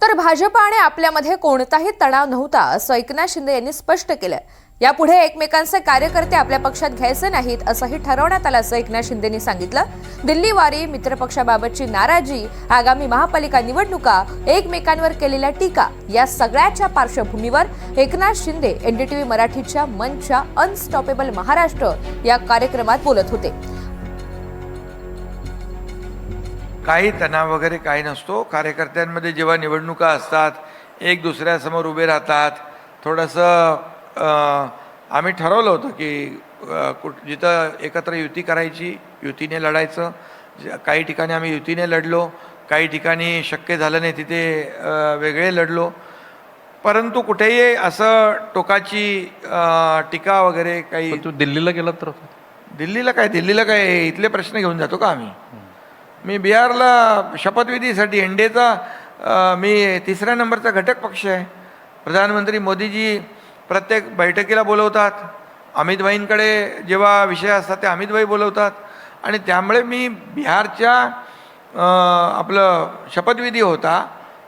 तर भाजप आणि आपल्यामध्ये कोणताही तणाव नव्हता असं एकनाथ शिंदे यांनी स्पष्ट केलं। यापुढे एकमेकांचे कार्यकर्ते आपल्या पक्षात घ्यायचे नाहीत असंही ठरवण्यात आलं असं एकनाथ शिंदेंनी सांगितलं। दिल्लीवारी मित्रपक्षाबाबतची नाराजी, आगामी महापालिका निवडणुका, एकमेकांवर केलेल्या टीका या सगळ्याच्या पार्श्वभूमीवर एकनाथ शिंदे एनडीटीव्ही मराठीच्या मंचच्या अनस्टॉपेबल महाराष्ट्र या कार्यक्रमात बोलत होते। काही तणाव वगैरे काही नसतो। कार्यकर्त्यांमध्ये जेव्हा निवडणुका असतात, एक दुसऱ्यासमोर उभे राहतात, थोडंसं आम्ही ठरवलं होतं की जिथं एकत्र युती करायची, युतीने लढायचं। काही ठिकाणी आम्ही युतीने लढलो, काही ठिकाणी शक्य झालं नाही तिथे वेगळे लढलो। परंतु कुठेही असं टोकाची टीका वगैरे काही। तू दिल्लीला गेला तर? दिल्लीला काय इथले प्रश्न घेऊन जातो का आम्ही? मी बिहारला शपथविधीसाठी एनडीएचा मी 3ऱ्या नंबरचा घटक पक्ष आहे। प्रधानमंत्री मोदीजी प्रत्येक बैठकीला बोलवतात, अमित भाईंकडे जेव्हा विषय असतात ते अमित भाई बोलवतात, आणि त्यामुळे मी बिहारच्या आपलं शपथविधी होता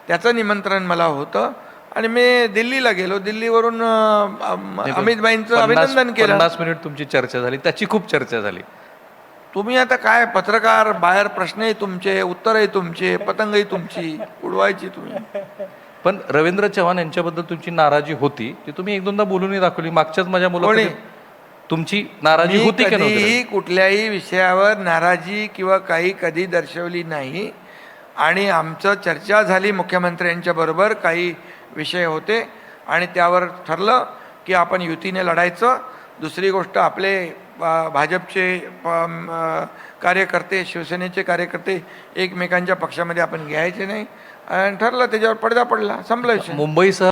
त्याचं निमंत्रण मला होतं आणि मी दिल्लीला गेलो। दिल्लीवरून अमित भाईंचं अभिनंदन केलं। 50 मिनिट तुमची चर्चा झाली, त्याची खूप चर्चा झाली। तुम्ही आता काय पत्रकार, बाहेर प्रश्नही तुमचे, उत्तरही तुमचे, पतंगही तुमची, उडवायची तुम्ही। पण रवींद्र चव्हाण यांच्याबद्दल तुमची नाराजी होती, ती तुम्ही एक दोनदा बोलूनही दाखवली मागच्याच माझ्या मुलाखतीत। तुमची नाराजी होती की नव्हती? कुठल्याही विषयावर नाराजी किंवा काही कधी दर्शवली नाही, आणि आमचं चर्चा झाली मुख्यमंत्र्यांच्या बरोबर, काही विषय होते आणि त्यावर ठरलं की आपण युतीने लढायचं। दुसरी गोष्ट, आपले भाजपचे कार्यकर्ते, शिवसेनेचे कार्यकर्ते एकमेकांच्या पक्षामध्ये आपण घ्यायचे नाही, आणि ठरलं, त्याच्यावर पडदा पडला, संपला विषय। मुंबईसह